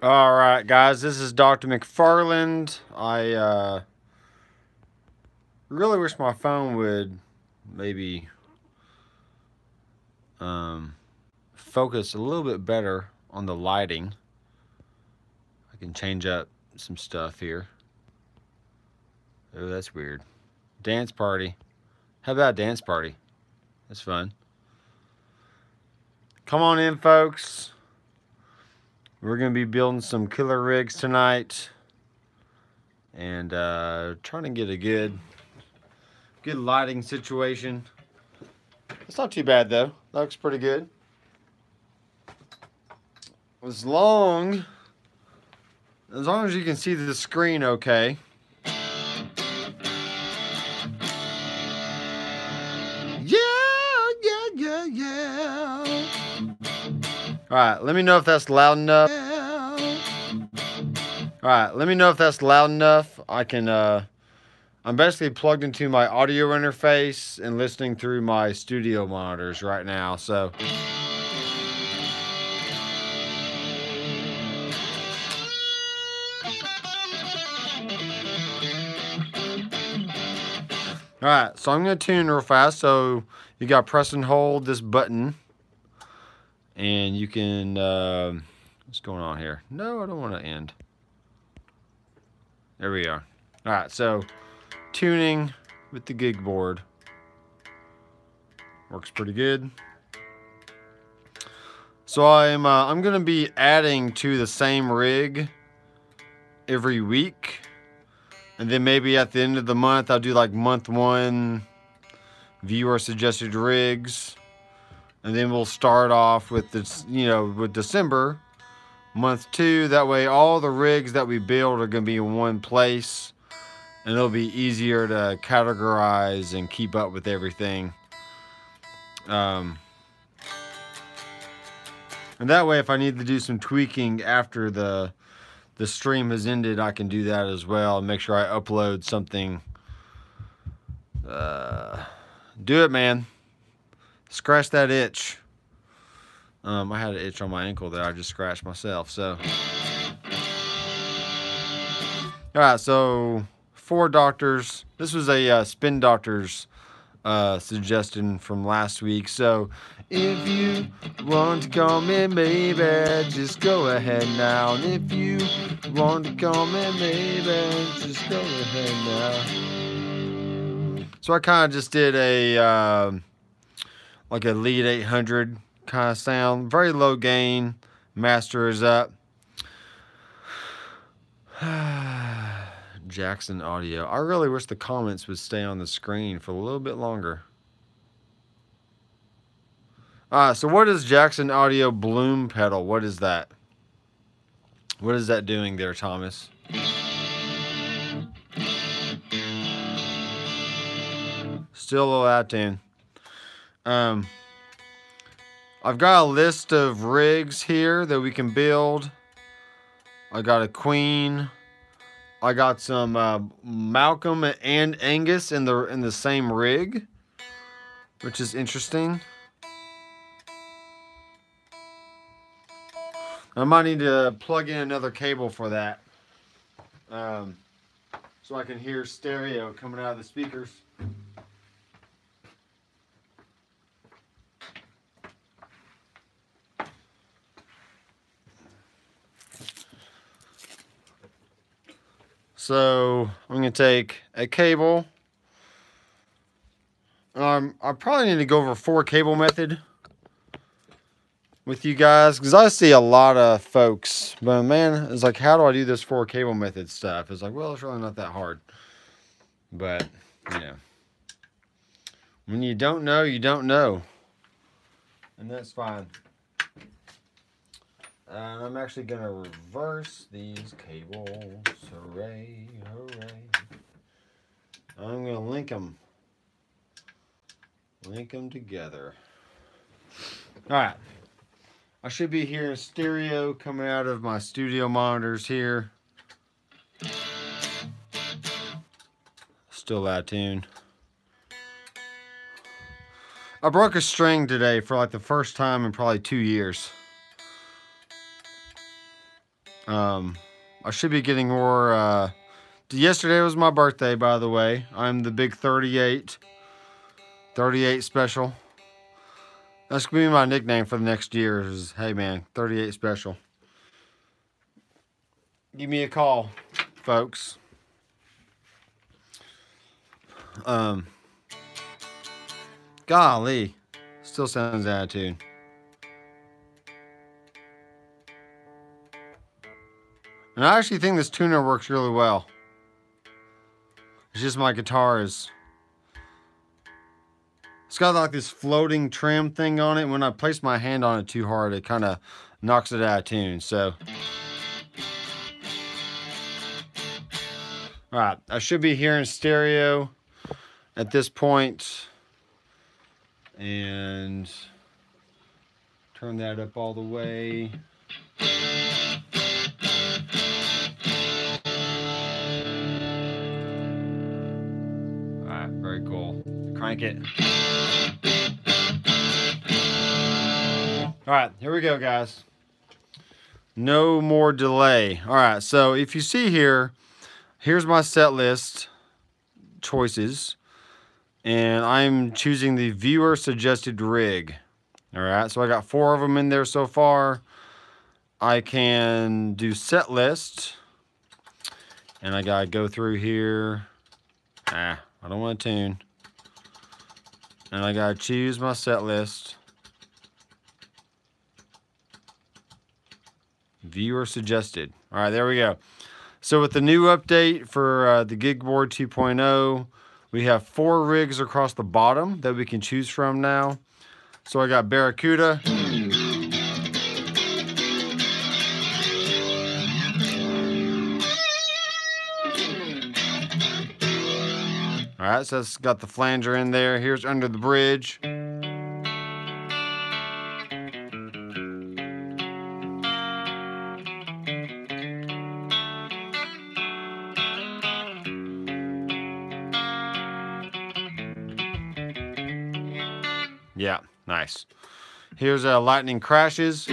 All right, guys, this is Dr. McFarland. I really wish my phone would maybe focus a little bit better on the lighting. I can change up some stuff here. Oh, that's weird. Dance party. How about dance party? That's fun. Come on in, folks. We're going to be building some killer rigs tonight. And trying to get a good lighting situation. It's not too bad though. That looks pretty good. As long as you can see the screen okay. Yeah. Alright, let me know if that's loud enough. Alright, let me know if that's loud enough. I can I'm basically plugged into my audio interface and listening through my studio monitors right now, so. Alright, so I'm going to tune real fast. So you got to press and hold this button. And you can, what's going on here? No, I don't want to end. There we are. Alright, so tuning with the GIGBOARD. Works pretty good. So I'm going to be adding to the same rig every week. And then maybe at the end of the month, I'll do like month 1 viewer suggested rigs. And then we'll start off with this, with December, month 2. That way all the rigs that we build are going to be in one place. And it'll be easier to categorize and keep up with everything. And that way, if I need to do some tweaking after the stream has ended, I can do that as well and make sure I upload something. Do it, man. Scratch that itch. I had an itch on my ankle that I just scratched myself. So, all right. So 4 doctors. This was a Spin Doctors suggestion from last week. So if you want to call me, maybe just go ahead now. And if you want to call me, maybe just go ahead now. So I kind of just did a like a lead 800 kind of sound, very low gain. Master is up. Jackson Audio. I really wish the comments would stay on the screen for a little bit longer. So what is Jackson Audio Bloom pedal? What is that? What is that doing there, Thomas? Still a little out of tune. I've got a list of rigs here that we can build. I got a Queen. I got some Malcolm and Angus in the same rig, which is interesting. I might need to plug in another cable for that, so I can hear stereo coming out of the speakers. So I'm going to take a cable. I probably need to go over 4 cable method with you guys, because I see a lot of folks, but man, it's like, how do I do this 4 cable method stuff? It's like, well, it's really not that hard. But, when you don't know, you don't know. And that's fine. And I'm actually going to reverse these cables. Hooray, hooray. I'm going to link them. Link them together. Alright. I should be hearing stereo coming out of my studio monitors here. Still out of tune. I broke a string today for like the first time in probably 2 years. I should be getting more. Yesterday was my birthday, by the way. I'm the big 38 special. That's gonna be my nickname for the next year. Is hey man, 38 special. Give me a call, folks. Golly, still sounds out of tune. And I actually think this tuner works really well. It's just my guitar is... It's got like this floating trim thing on it. When I place my hand on it too hard, it kind of knocks it out of tune. So, alright, I should be hearing stereo at this point. And turn that up all the way. Alright, very cool. Crank it. Alright, here we go, guys. No more delay. Alright, so if you see here, here's my set list choices. And I'm choosing the viewer suggested rig. Alright, so I got 4 of them in there so far. I can do set list. And I gotta go through here. I don't want to tune. And I gotta choose my set list. Viewer suggested. Alright, there we go. So with the new update for the GIGBOARD 2.0, we have 4 rigs across the bottom that we can choose from now. So I got Barracuda. Alright, so it's got the flanger in there. Here's Under the Bridge. Yeah, nice. Here's Lightning Crashes.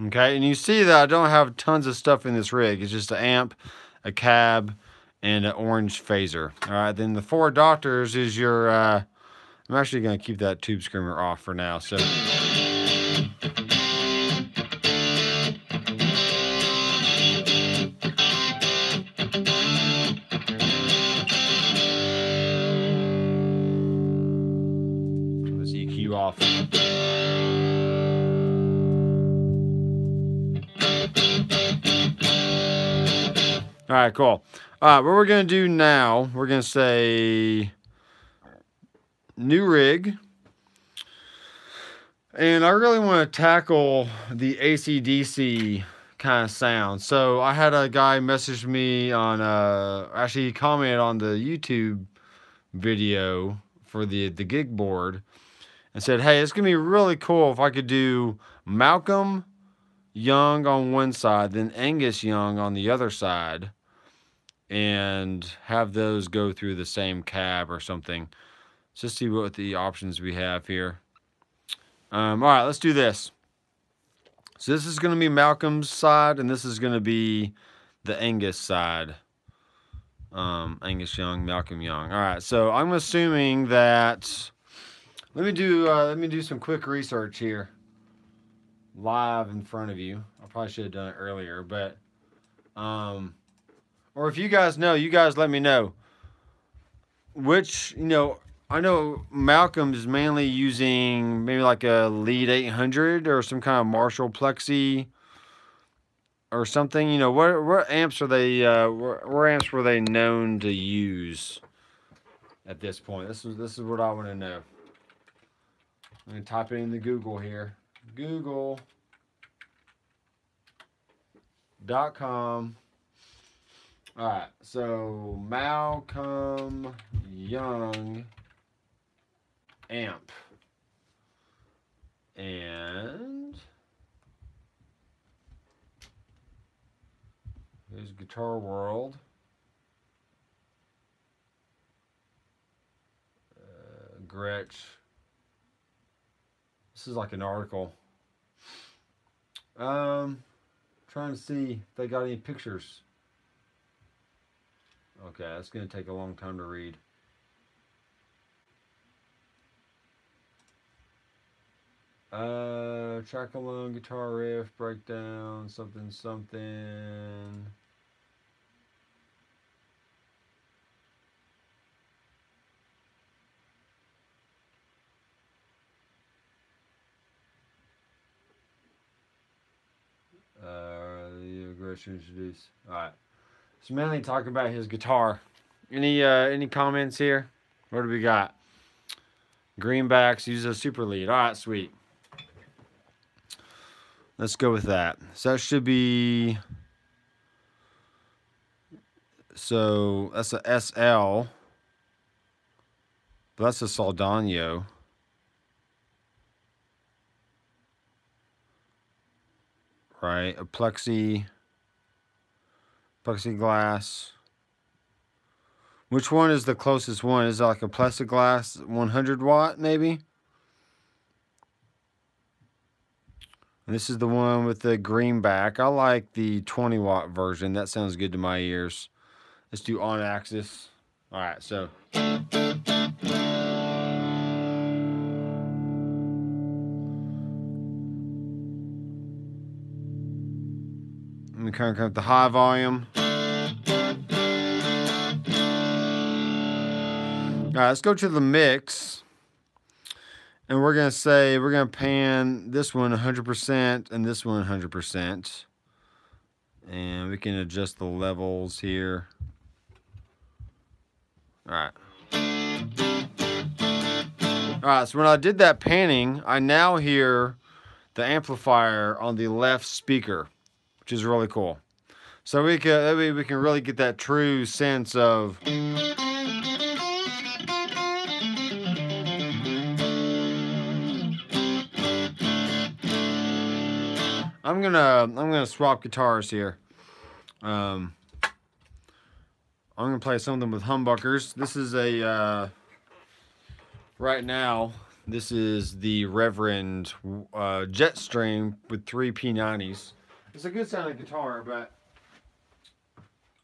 Okay, and you see that I don't have tons of stuff in this rig. It's just an amp, a cab, and an orange phaser. All right, then the 4 Doctors is your, I'm actually going to keep that tube screamer off for now. So. Turn this EQ off. All right, cool. All right, what we're going to do now, we're going to say new rig. And I really want to tackle the AC/DC kind of sound. So I had a guy message me on, actually he commented on the YouTube video for the GIGBOARD and said, hey, it's going to be really cool if I could do Malcolm Young on one side, then Angus Young on the other side, and have those go through the same cab or something. Let's just see what the options we have here. All right, let's do this. So this is going to be Malcolm's side, and this is going to be the Angus side. Angus Young, Malcolm Young. All right, so I'm assuming that. Let me do some quick research here, live in front of you. I probably should have done it earlier, but or if you guys know, you guys let me know. Which, you know, I know Malcolm is mainly using maybe like a Lead 800 or some kind of Marshall Plexi or something. You know, what amps are they? What amps were they known to use at this point? This is what I want to know. I'm gonna type it into Google here. Google.com. All right, so Malcolm Young amp, and here's Guitar World. Gretsch. This is like an article. Trying to see if they got any pictures. Okay, that's going to take a long time to read. Track alone, guitar riff, breakdown, something, something. The aggression introduced. Alright. So mainly talking about his guitar. Any comments here? What do we got? Greenbacks, use a super lead. Alright, sweet. Let's go with that. So that should be, so that's a SL. But that's a Soldano. Right, a plexiglass. Which one is the closest one? Is it like a plexiglass 100 watt maybe? And this is the one with the greenback. I like the 20 watt version. That sounds good to my ears. Let's do on axis. All right, so. Let me crank up the high volume. All right, let's go to the mix. And we're going to say, we're going to pan this one 100% and this one 100%. And we can adjust the levels here. All right. All right, so when I did that panning, I now hear the amplifier on the left speaker, which is really cool. So we can really get that true sense of I'm gonna swap guitars here. I'm gonna play something with humbuckers. This is a right now. This is the Reverend Jetstream with 3 P90s. It's a good sounding guitar, but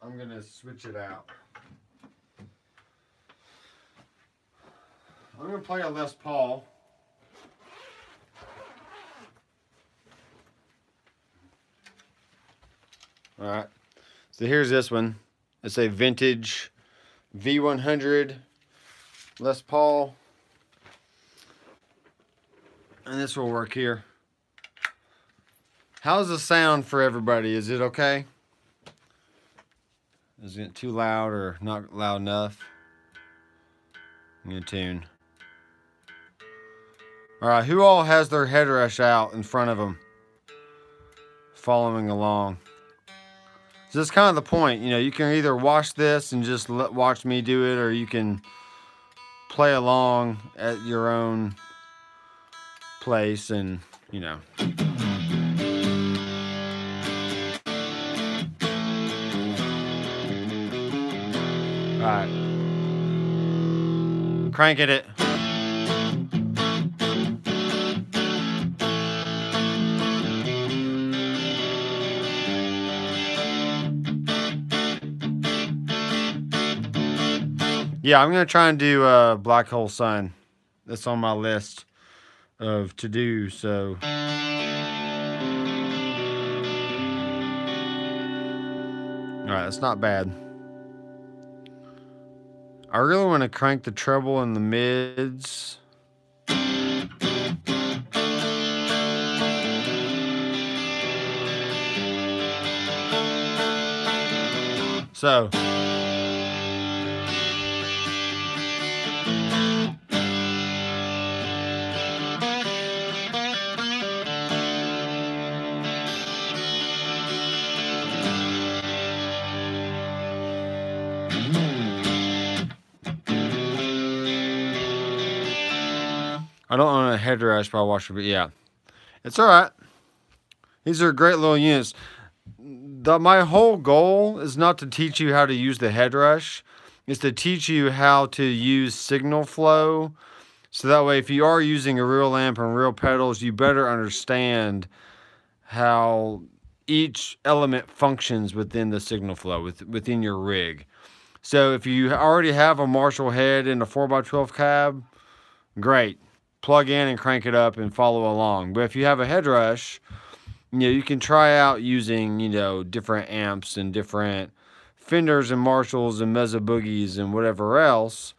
I'm gonna switch it out. I'm gonna play a Les Paul. All right, so here's this one. It's a vintage V100 Les Paul. And this will work here. How's the sound for everybody? Is it okay? Is it too loud or not loud enough? I'm gonna tune. All right, who all has their Headrush out in front of them? Following along. So that's kind of the point, you know, you can either watch this and just watch me do it, or you can play along at your own place and, you know. All right. Cranking it. Yeah, I'm going to try and do Black Hole Sun. That's on my list of to do, so. All right, that's not bad. I really want to crank the treble and the mids. So. I don't own a Headrush, but I'll watch it, but yeah. It's alright. These are great little units. My whole goal is not to teach you how to use the Headrush. It's to teach you how to use signal flow So that way, if you are using a real amp and real pedals, you better understand how each element functions within the signal flow, within your rig. So if you already have a Marshall head in a 4x12 cab, great. Plug in and crank it up and follow along. But if you have a Headrush, you know, you can try out using, you know, different amps and different Fenders and Marshalls and Mezzo Boogies and whatever else.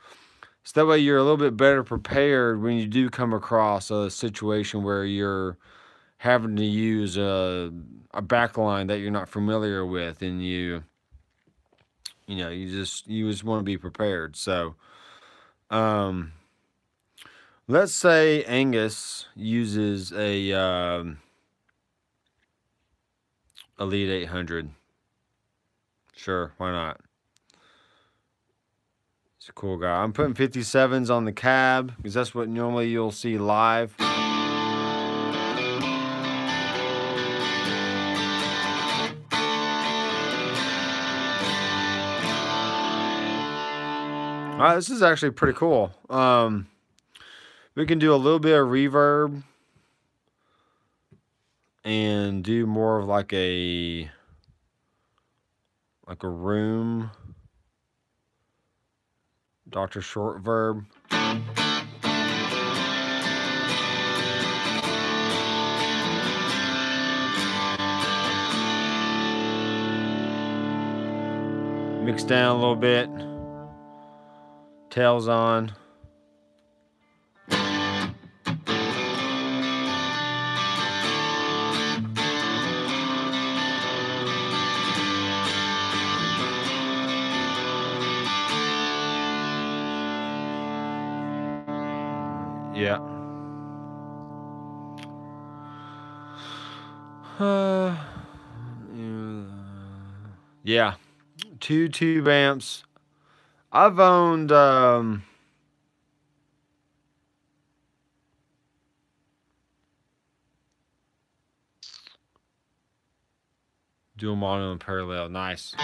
So that way you're a little bit better prepared when you do come across a situation where you're having to use a backline that you're not familiar with, and you just want to be prepared. So let's say Angus uses a Elite 800. Sure, why not? He's a cool guy. I'm putting 57s on the cab because that's what normally you'll see live. All right, this is actually pretty cool. We can do a little bit of reverb and do more of like a room Dr. Short verb. Mix down a little bit. Tails on. Yeah. Yeah. 2 tube amps. I've owned dual mono and parallel. Nice.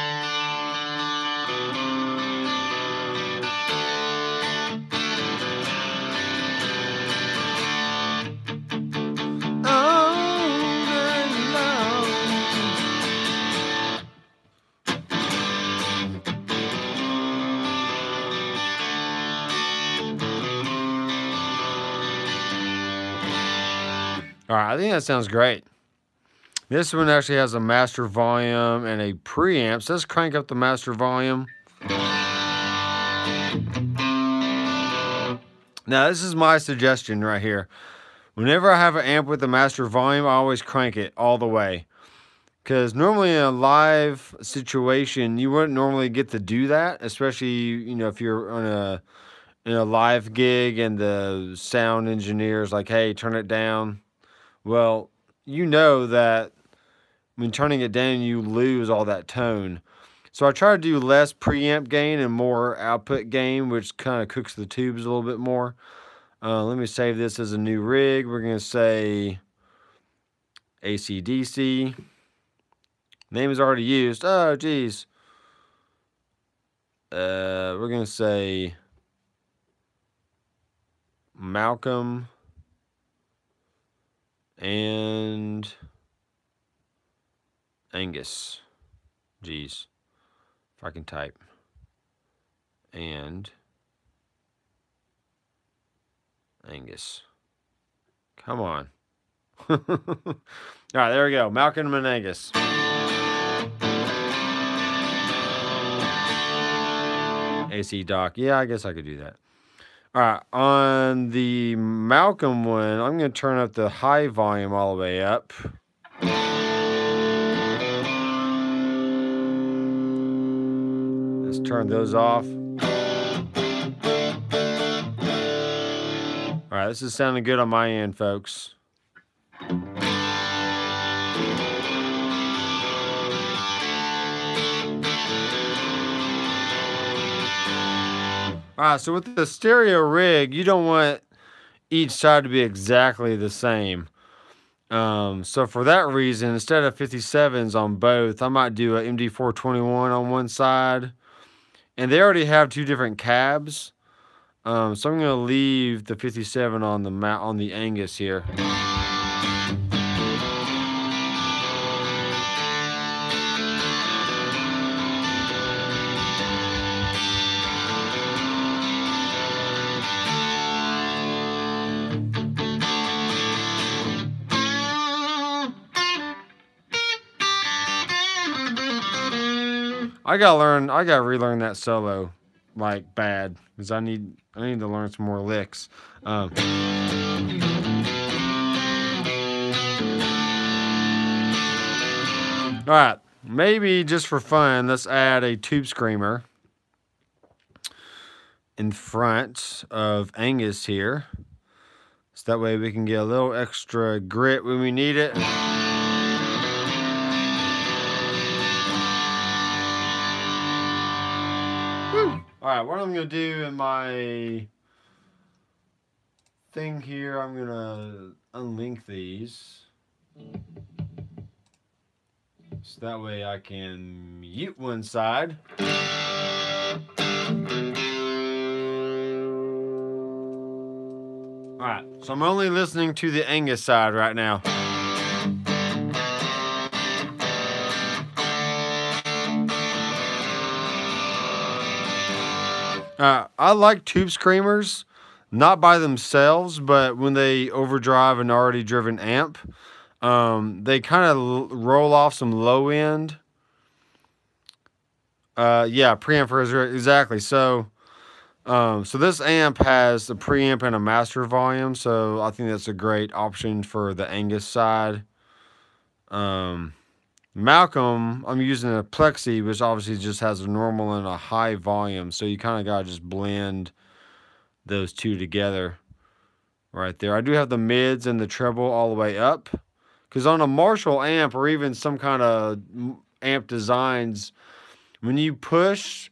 All right, I think that sounds great. This one actually has a master volume and a preamp. So let's crank up the master volume. Now, this is my suggestion right here. Whenever I have an amp with a master volume, I always crank it all the way. Because normally in a live situation, you wouldn't normally get to do that, especially, you know, if you're on in a live gig and the sound engineer's like, hey, turn it down. Well, you know that when turning it down, you lose all that tone. So I try to do less preamp gain and more output gain, which kind of cooks the tubes a little bit more. Let me save this as a new rig. We're going to say AC/DC. Name is already used. Oh, geez. We're going to say Malcolm and Angus. Geez. If I can type. And Angus. Come on. All right, there we go. Malcolm and Angus. AC dock. Yeah, I guess I could do that. All right, on the Malcolm one, I'm going to turn up the high volume all the way up. Let's turn those off. All right, this is sounding good on my end, folks. All right, so with the stereo rig, you don't want each side to be exactly the same. So for that reason, instead of 57s on both, I might do a MD421 on one side. And they already have 2 different cabs. So I'm going to leave the 57 on the Angus here. I gotta relearn that solo like bad, because I need to learn some more licks. All right, maybe just for fun, let's add a tube screamer in front of Angus here, so that way we can get a little extra grit when we need it. Alright, what I'm going to do in my thing here, I'm going to unlink these. So that way I can mute one side. Alright, so I'm only listening to the Angus side right now. I like tube screamers, not by themselves, but when they overdrive an already driven amp, they kind of roll off some low end. Yeah, preamp, exactly. So this amp has a preamp and a master volume, so I think that's a great option for the Angus side. Malcolm, I'm using a plexi, which obviously just has a normal and a high volume, so you kind of got to just blend those two together right there. I do have the mids and the treble all the way up, because on a Marshall amp or even some kind of amp designs, when you push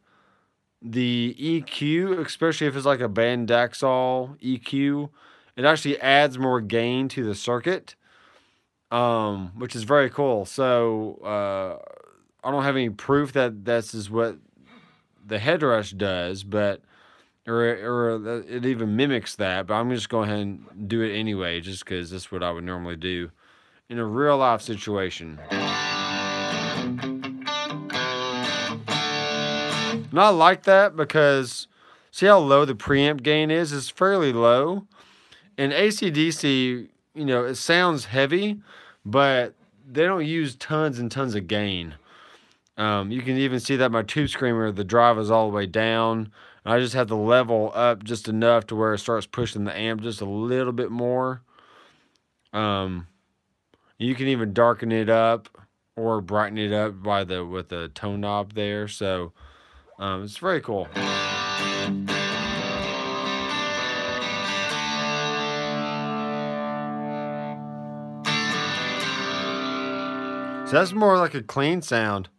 the EQ, especially if it's like a band Daxall EQ, it actually adds more gain to the circuit. Which is very cool. So I don't have any proof that this is what the Headrush does, but or it even mimics that. But I'm just going ahead and do it anyway, just because that's what I would normally do in a real life situation. And I like that because see how low the preamp gain is? It's fairly low. And AC/DC, you know, it sounds heavy, but they don't use tons and tons of gain. You can even see that my tube screamer, the drive is all the way down. I just have to level up just enough to where it starts pushing the amp just a little bit more. You can even darken it up or brighten it up by with the tone knob there. So it's very cool. So that's more like a clean sound.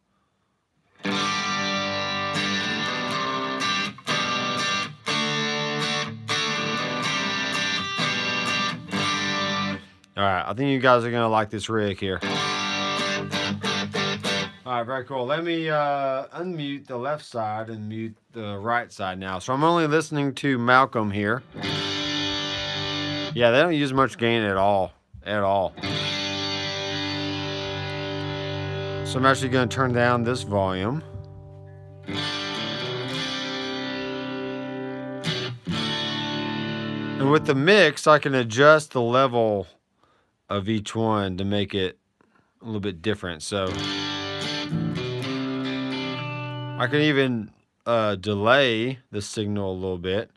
Alright, I think you guys are going to like this rig here. Alright, very cool. Let me unmute the left side and mute the right side now. So I'm only listening to Malcolm here. Yeah, they don't use much gain at all. So I'm actually going to turn down this volume. And with the mix, I can adjust the level of each one to make it a little bit different. So I can even delay the signal a little bit.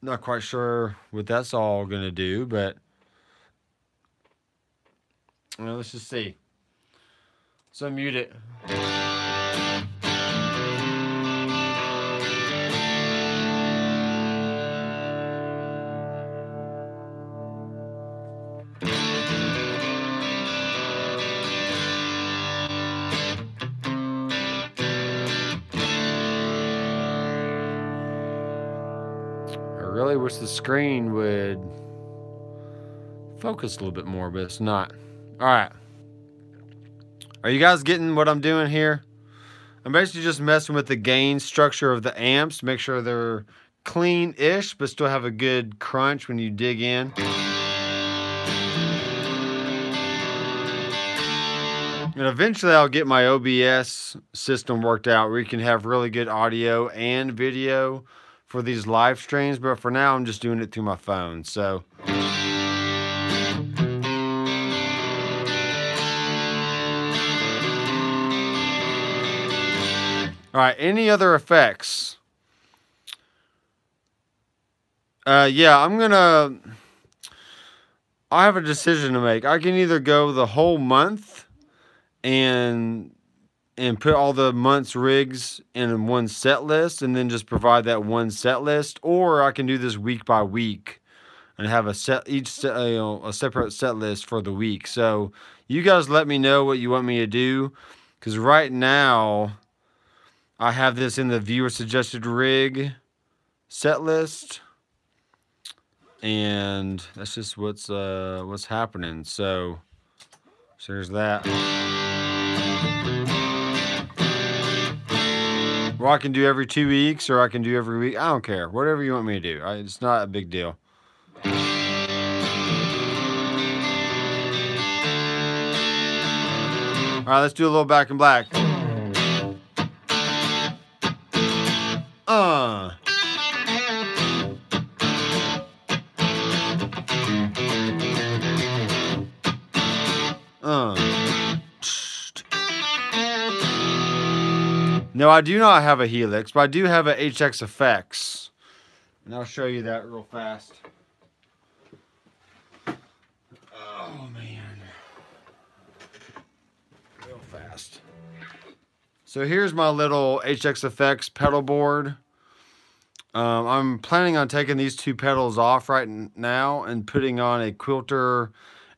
Not quite sure what that's all going to do, but well, let's just see. So mute it. I really wish the screen would focus a little bit more, but it's not. All right. Are you guys getting what I'm doing here? I'm basically just messing with the gain structure of the amps, make sure they're clean-ish, but still have a good crunch when you dig in. And eventually I'll get my OBS system worked out where you can have really good audio and video for these live streams, but for now I'm just doing it through my phone. So all right, any other effects? Yeah, I have a decision to make. I can either go the whole month and put all the month's rigs in one set list and then just provide that one set list, or I can do this week by week and have a separate set list for the week. So you guys let me know what you want me to do, because right now I have this in the viewer suggested rig set list, and that's just what's happening. So there's that. Or I can do every 2 weeks, or I can do every week. I don't care. Whatever you want me to do. It's not a big deal. All right, let's do a little Back in Black. No, I do not have a Helix, but I do have a HX Effects. And I'll show you that real fast. Oh, man. Real fast. So here's my little HX Effects pedal board. I'm planning on taking these two pedals off right now and putting on a Quilter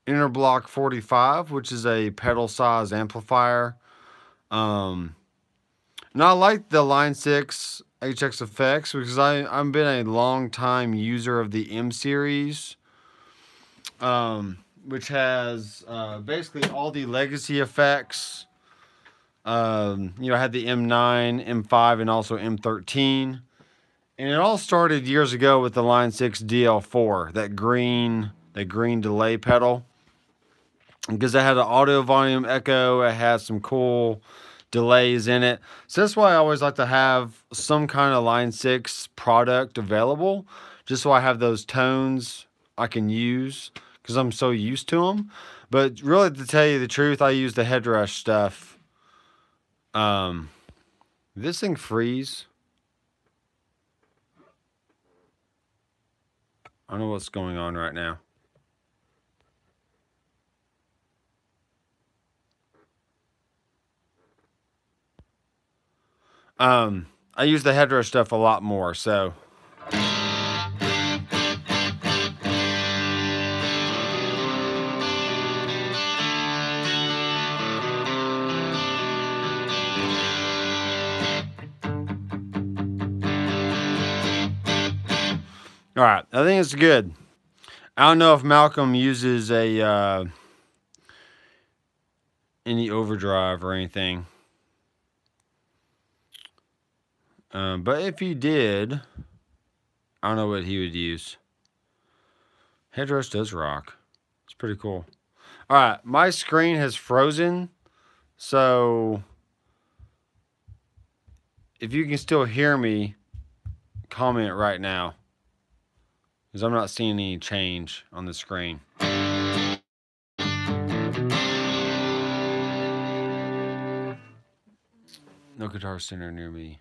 INTERBLOCK 45, which is a pedal size amplifier. Now I like the Line 6 HX Effects because I've been a long time user of the M series, which has basically all the legacy effects. You know, I had the M9, M5, and also M13. And it all started years ago with the Line 6 DL4, that green delay pedal. Because it had an audio volume echo, it has some cool delays in it. So that's why I always like to have some kind of Line 6 product available, just so I have those tones I can use, because I'm so used to them. But really, to tell you the truth, I use the Headrush stuff. This thing freeze. I don't know what's going on right now. I use the Headrush stuff a lot more, so. All right, I think it's good. I don't know if Malcolm uses a any overdrive or anything. But if he did, I don't know what he would use. Headrush does rock. It's pretty cool. All right, my screen has frozen, so if you can still hear me, comment right now, because I'm not seeing any change on the screen. No Guitar Center near me.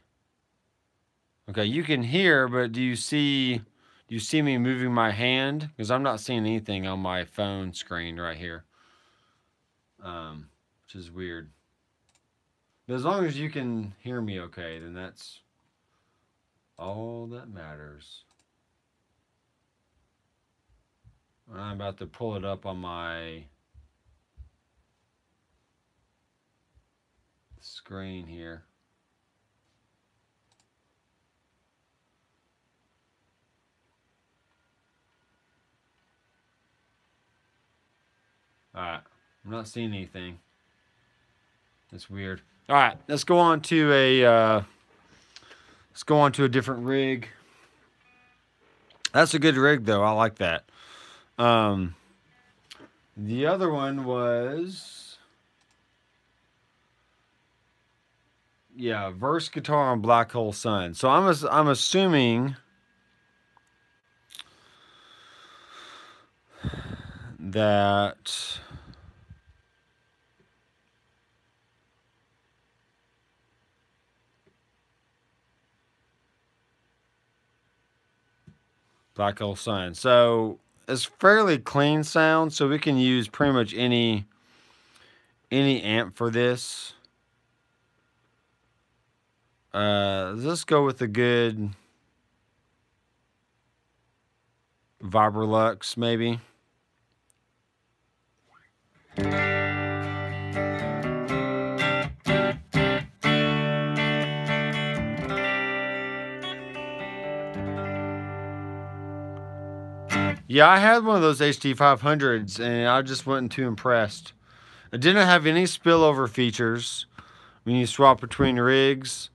Okay, you can hear, but do you see me moving my hand? Because I'm not seeing anything on my phone screen right here, which is weird. But as long as you can hear me okay, then that's all that matters. I'm about to pull it up on my screen here. All right, I'm not seeing anything. That's weird. All right, let's go on to a different rig. That's a good rig, though. I like that. The other one was, yeah, Verse Guitar on Black Hole Sun. So I'm assuming that Black Hole Sun. So it's fairly clean sound, so we can use pretty much any amp for this. Let's go with a good Vibrolux, maybe. Yeah, I had one of those HD500s, and I just wasn't too impressed. It didn't have any spillover features when you swap between rigs.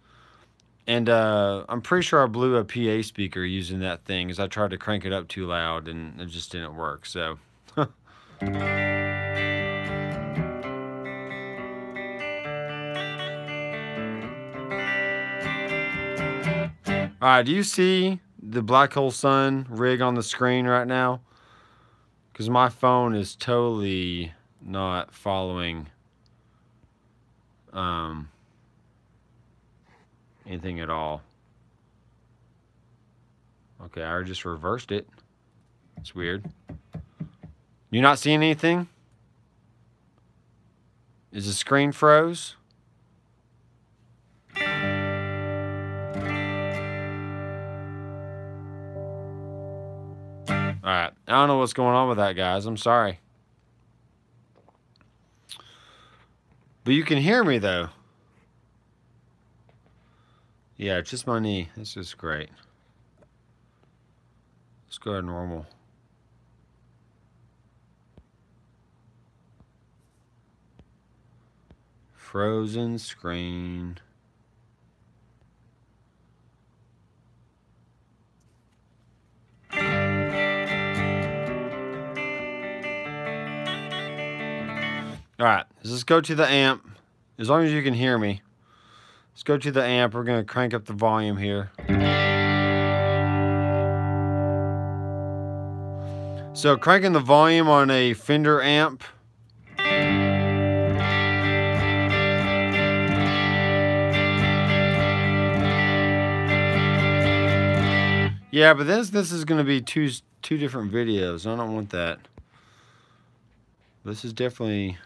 And I'm pretty sure I blew a PA speaker using that thing, as I tried to crank it up too loud, and it just didn't work, so. Alright, do you see the Black Hole Sun rig on the screen right now? Because my phone is totally not following anything at all. Okay, I just reversed it. It's weird. You not seeing anything? Is the screen froze? Alright, I don't know what's going on with that, guys. I'm sorry. But you can hear me, though. Yeah, it's just my knee. This is great. Let's go to normal. Frozen screen. Alright, let's go to the amp. As long as you can hear me. Let's go to the amp. We're going to crank up the volume here. So cranking the volume on a Fender amp. Yeah, but this is going to be two different videos. I don't want that. This is definitely...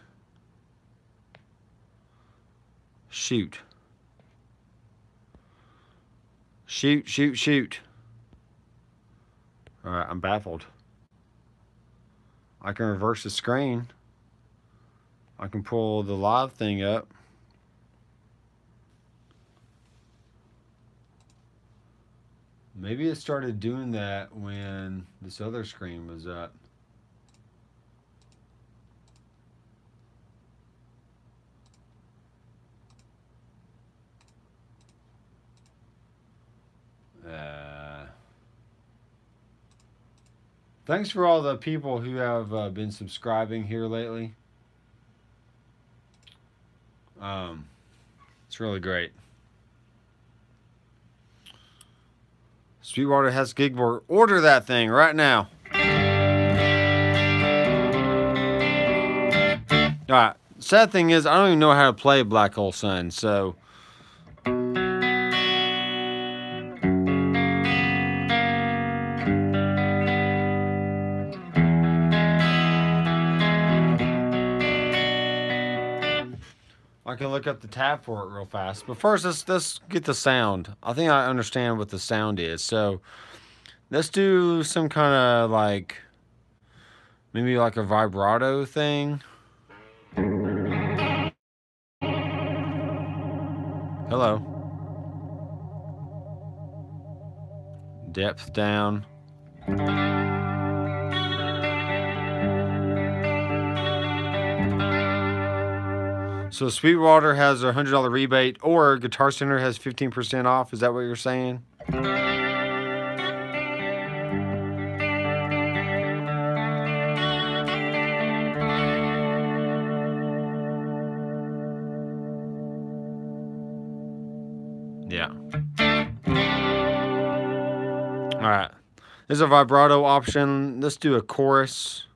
Shoot. Shoot, shoot, shoot. Alright, I'm baffled. I can reverse the screen. I can pull the live thing up. Maybe it started doing that when this other screen was up. Thanks for all the people who have been subscribing here lately. It's really great. Sweetwater has GIGBOARD. Order that thing right now. Alright. Sad thing is, I don't even know how to play Black Hole Sun, so... I can look up the tab for it real fast. But first, let's get the sound. I think I understand what the sound is. So, let's do some kind of like, maybe like a vibrato thing. Hello. Depth down. So Sweetwater has a $100 rebate, or Guitar Center has 15% off. Is that what you're saying? Alright. There's a vibrato option. Let's do a chorus.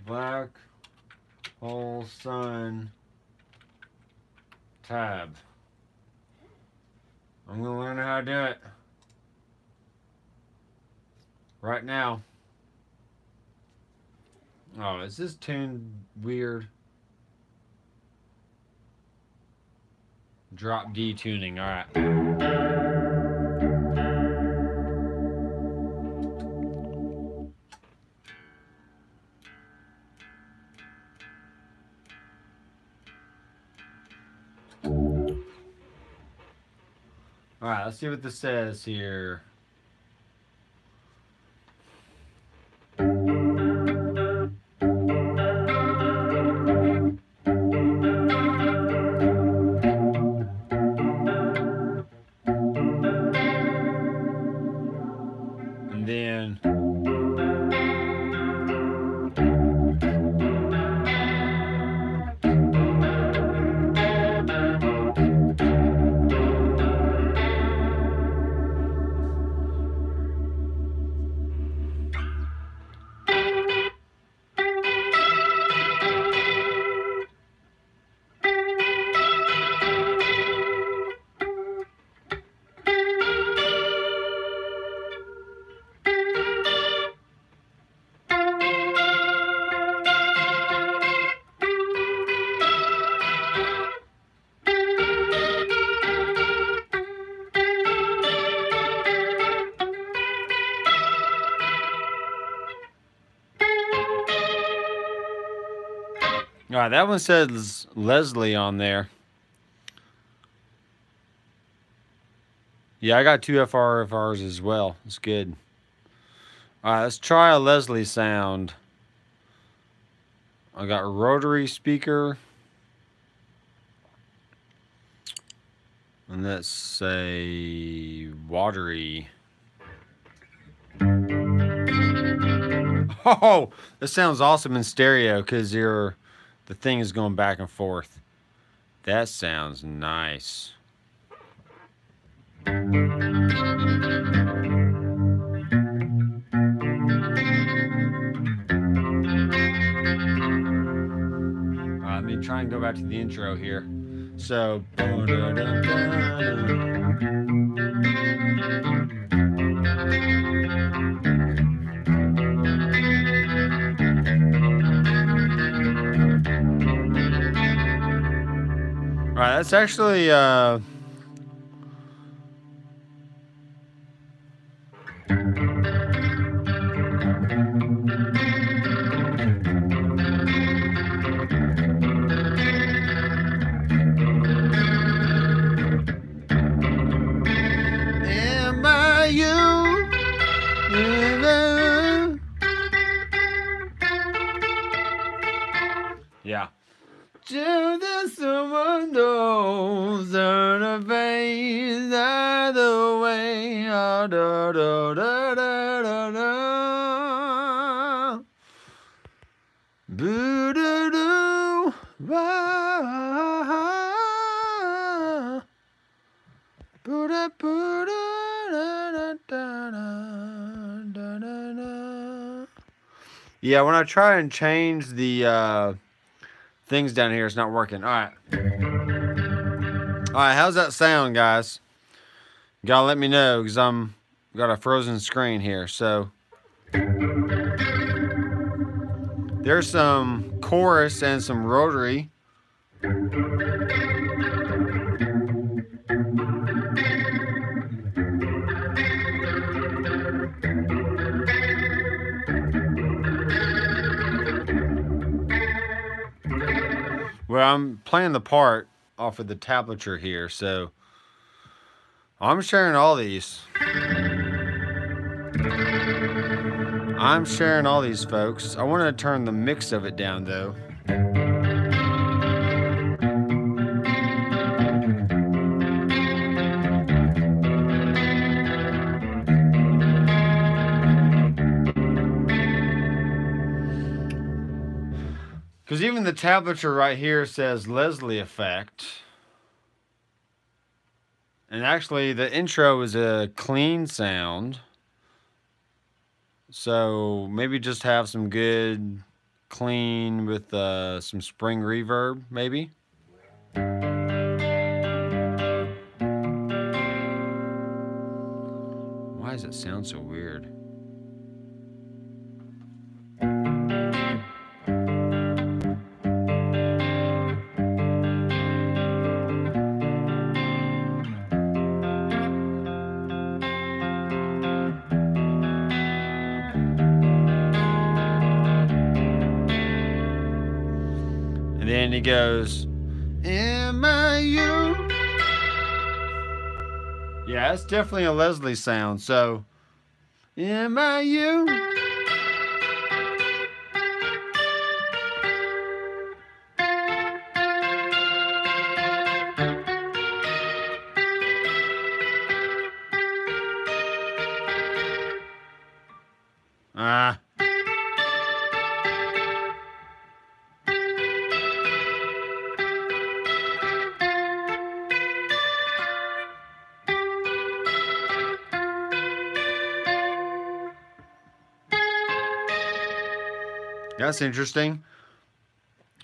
Black hole sun tab. I'm gonna learn how to do it right now. Oh, is this tune weird? Drop D tuning, alright. Alright, let's see what this says here. And then all right, that one says Leslie on there. Yeah, I got 2 FRFRs as well. It's good. All right, let's try a Leslie sound. I got rotary speaker. And let's say watery. Oh, this sounds awesome in stereo because the thing is going back and forth. That sounds nice. Let me try and go back to the intro here. So, alright, that's actually yeah. To the someone knows the face of the way. Da, da, da, da, da, da. Boo doo doo. Boo da boo da da da da da da. Yeah, when I try and change the things down here, it's not working. Alright, how's that sound, guys? You gotta let me know because I'm got a frozen screen here. So there's some chorus and some rotary. Well, I'm playing the part off of the tablature here, so I'm sharing all these. I'm sharing all these, folks. I want to turn the mix of it down, though. Because even the tablature right here says Leslie effect. And actually the intro is a clean sound. So maybe just have some good clean with some spring reverb, maybe. Why does it sound so weird? And then he goes, am I you? Yeah, it's definitely a Leslie sound. So, am I you? That's interesting.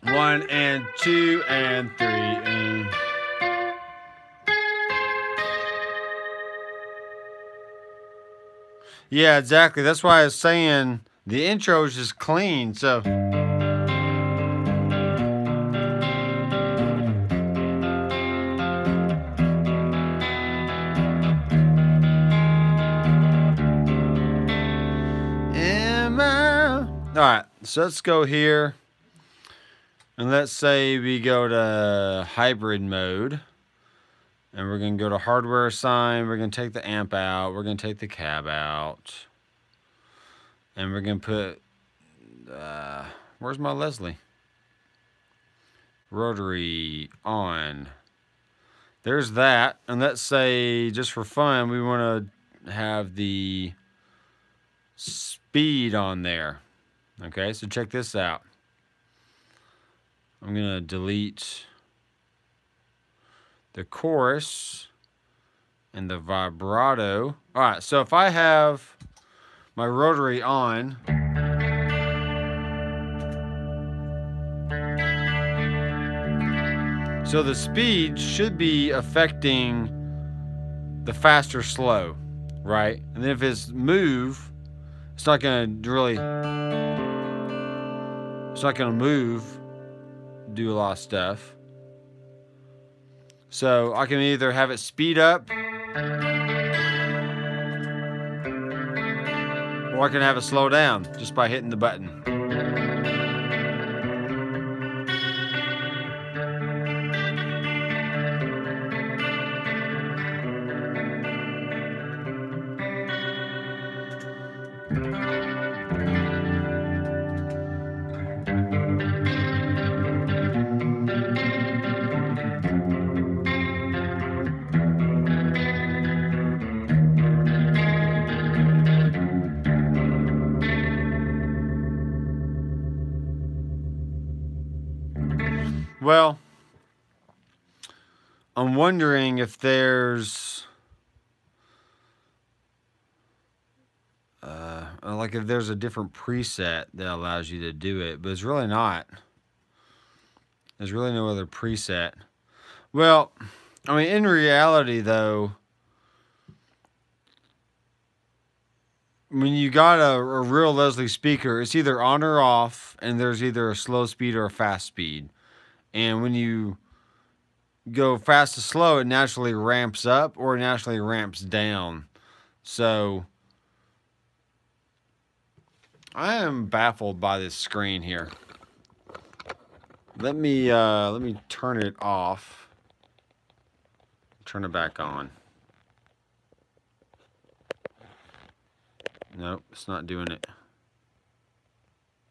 1 and 2 and 3 and... Yeah, exactly. That's why I was saying the intro is just clean, so... Alright, so let's go here. And let's say we go to hybrid mode. And we're going to go to hardware assign. We're going to take the amp out. We're going to take the cab out. And we're going to put... where's my Leslie? Rotary on. There's that. And let's say, just for fun, we want to have the speed on there. Okay, so check this out. I'm going to delete the chorus and the vibrato. All right, so if I have my rotary on, so the speed should be affecting the fast or slow, right? And then if it's move, it's not going to really, it's not going to move, do a lot of stuff. So I can either have it speed up, or I can have it slow down just by hitting the button. Well, I'm wondering if there's like if there's a different preset that allows you to do it, but it's really not. There's really no other preset. Well, I mean, in reality though, when you got a real Leslie speaker, it's either on or off, and there's either a slow speed or a fast speed. And when you go fast to slow, it naturally ramps up or it naturally ramps down. So I am baffled by this screen here. Let me turn it off. Turn it back on. Nope, it's not doing it.